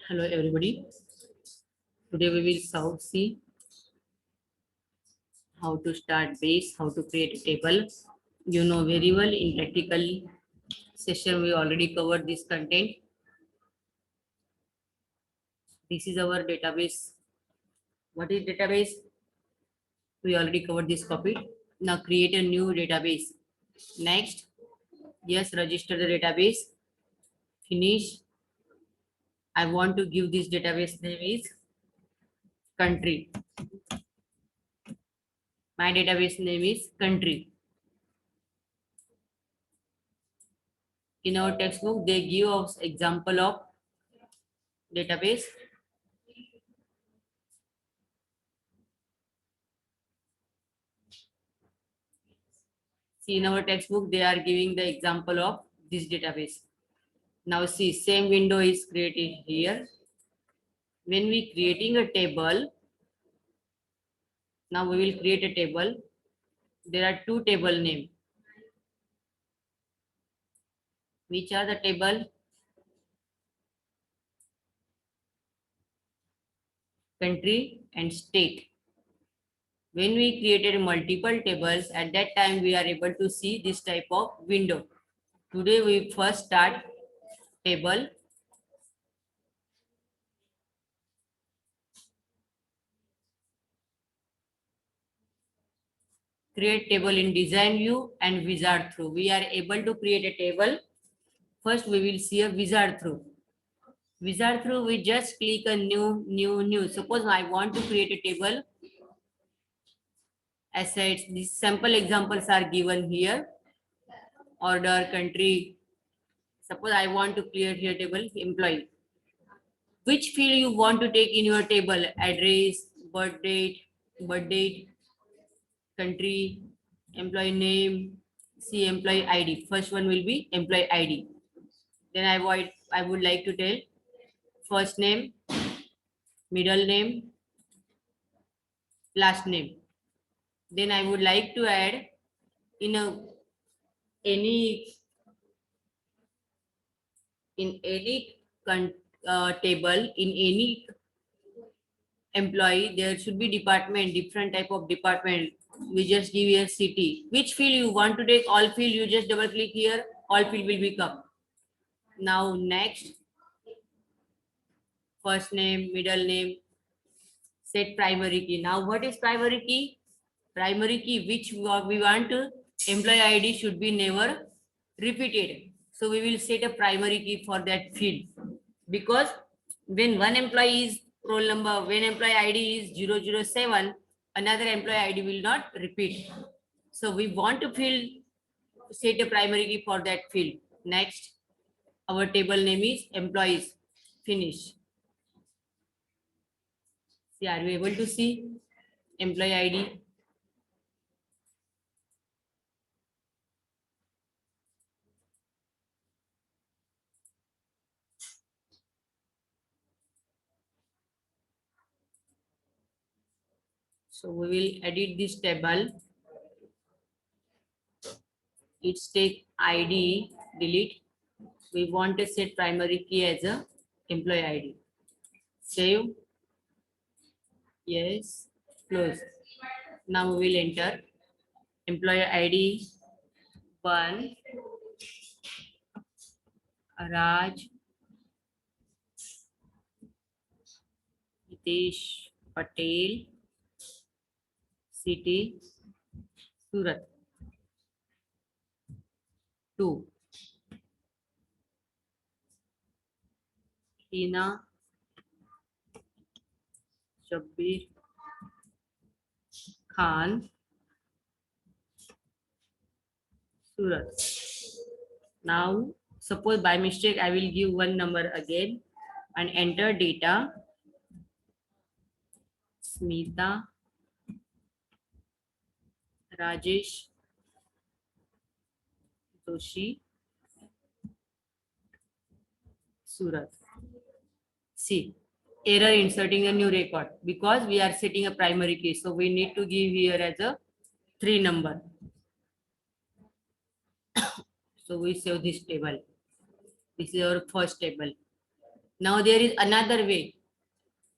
Hello everybody. Today we will see how to start base, how to create a table. You know very well in practical session we already covered this content. This is our database. What is database? We already covered this topic. Now create a new database. Next, yes, register the database. Finish. I want to give this database name is country. My database name is country. In our textbook, they give us example of database. See, in our textbook, they are giving the example of this database. Now see, same window is created here. When we creating a table, now we will create a table. There are two table name. Which are the table? Country and state. When we created multiple tables, at that time we are able to see this type of window. Today we first start table. Create table in design view and wizard through. We are able to create a table. First we will see a wizard through. Wizard through, we just click a new. Suppose I want to create a table. Assets, these sample examples are given here. Order, country. Suppose I want to create here table employee. Which field you want to take in your table? Address, birth date, country, employee name, see employee ID. First one will be employee ID. Then I would like to tell first name, middle name, last name. Then I would like to add in any table, in any employee, there should be department, different type of department. We just give here city. Which field you want to take? All field, you just double click here, all field will become. Now next, first name, middle name, set primary key. Now what is primary key? Primary key which we want to employee ID should be never repeated. So we will set a primary key for that field, because when one employee is roll number, when employee ID is 007, another employee ID will not repeat. So we want to set a primary key for that field. Next, our table name is employees. Finish. See, are you able to see employee ID? So we will edit this table. It's take ID, delete. We want to set primary key as a employee ID. Save. Yes. Close. Now we will enter employee ID 1, Raj, Hitesh Patel, city Surat. 2, Hina Shabbir Khan, Surat. Now suppose by mistake I will give one number again and enter data. Smita, Rajesh Doshi, Surat. See, error inserting a new record, because we are setting a primary key. So we need to give here as a 3 number. So we save this table. This is our first table. Now there is another way.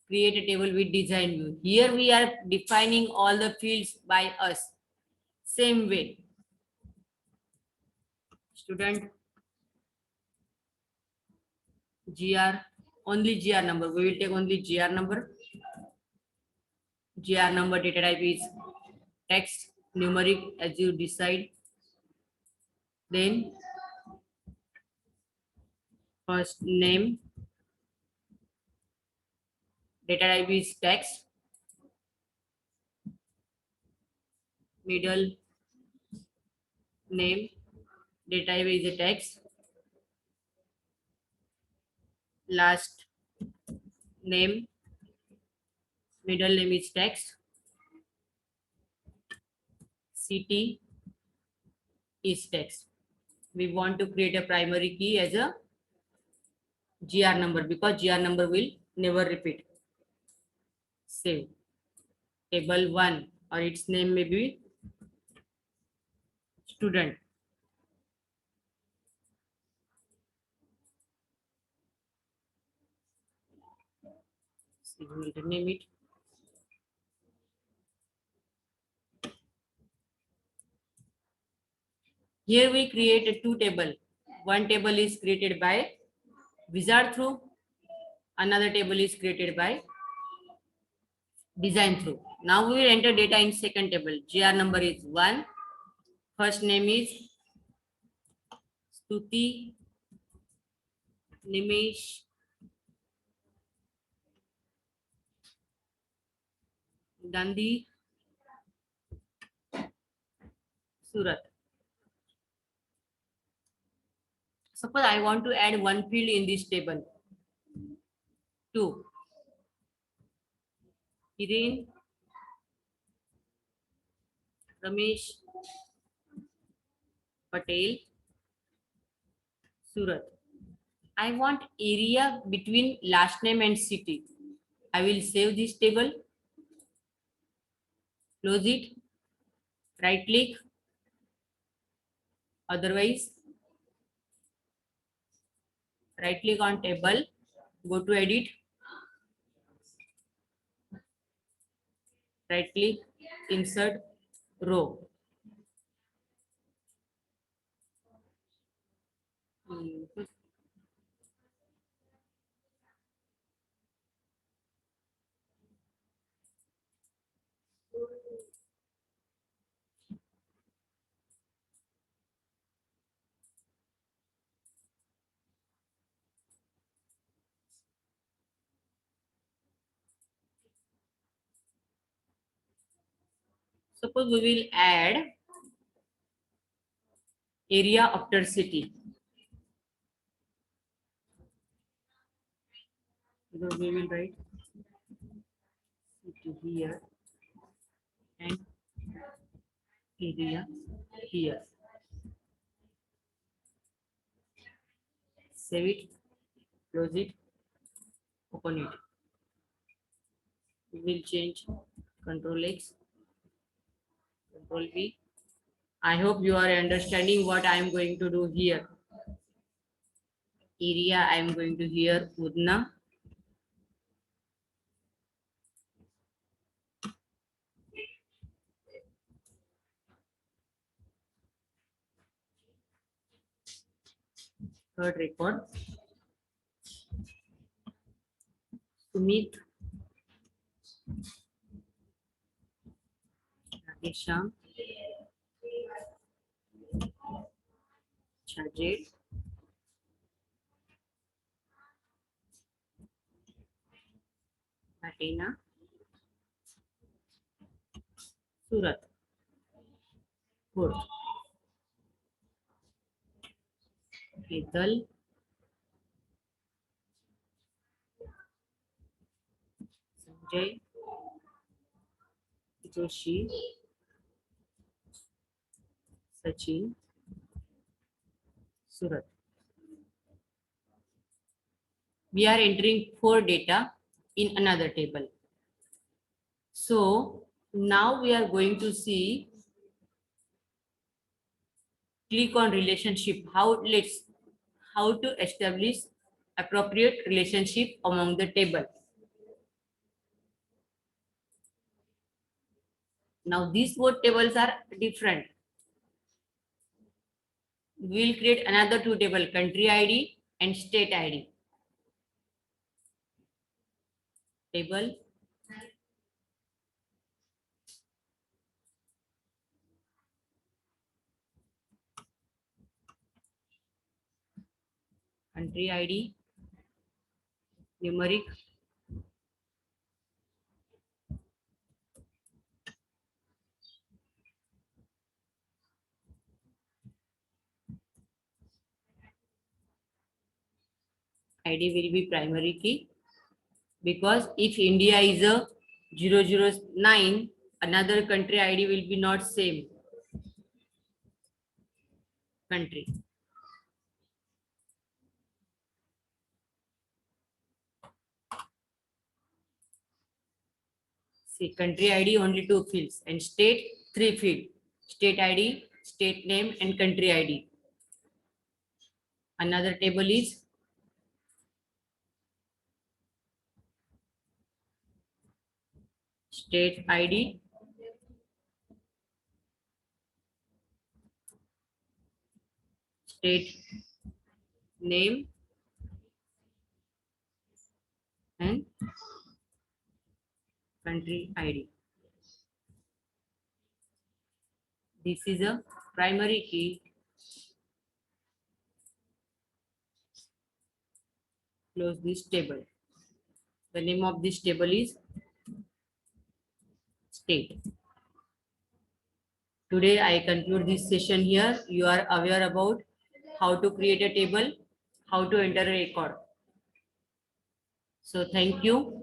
Create a table with design view. Here we are defining all the fields by us. Same way. Student GR, only GR number. We will take only GR number. GR number data type is text, numeric as you decide. Then first name, data type is text. Middle name, data type is a text. Last name, middle name is text. City is text. We want to create a primary key as a GR number because GR number will never repeat. Save. Table 1 or its name may be student. So we will rename it. Here we create a two table. One table is created by wizard through. Another table is created by design through. Now we will enter data in second table. GR number is 1. First name is Stuti Nimesh Gandhi Surat. Suppose I want to add one field in this table. 2. Hiren Ramesh Patel Surat. I want area between last name and city. I will save this table. Close it. Right click. Otherwise, right click on table. Go to edit. Right click. Insert row. Suppose we will add area after city. So we will write city here and area here. Save it, close it, open it. We will change Control X, Control V. I hope you are understanding what I am going to do here. Area I am going to here Udna. Third record. Sumit Radhesham Chajed Latina Surat. Good. Hetal Sanjay Joshi Sachin Surat. We are entering 4 data in another table. So now we are going to see, click on relationship, how to establish appropriate relationship among the table. Now these both tables are different. We will create another two table, country ID and state ID. Table. Country ID. Numeric. ID will be primary key, because if India is a 009, another country ID will be not same country. See, country ID only 2 fields and state 3 fields. State ID, state name and country ID. Another table is state ID, state name and country ID. This is a primary key. Close this table. The name of this table is state. Today I conclude this session here. You are aware about how to create a table, how to enter a record. So thank you.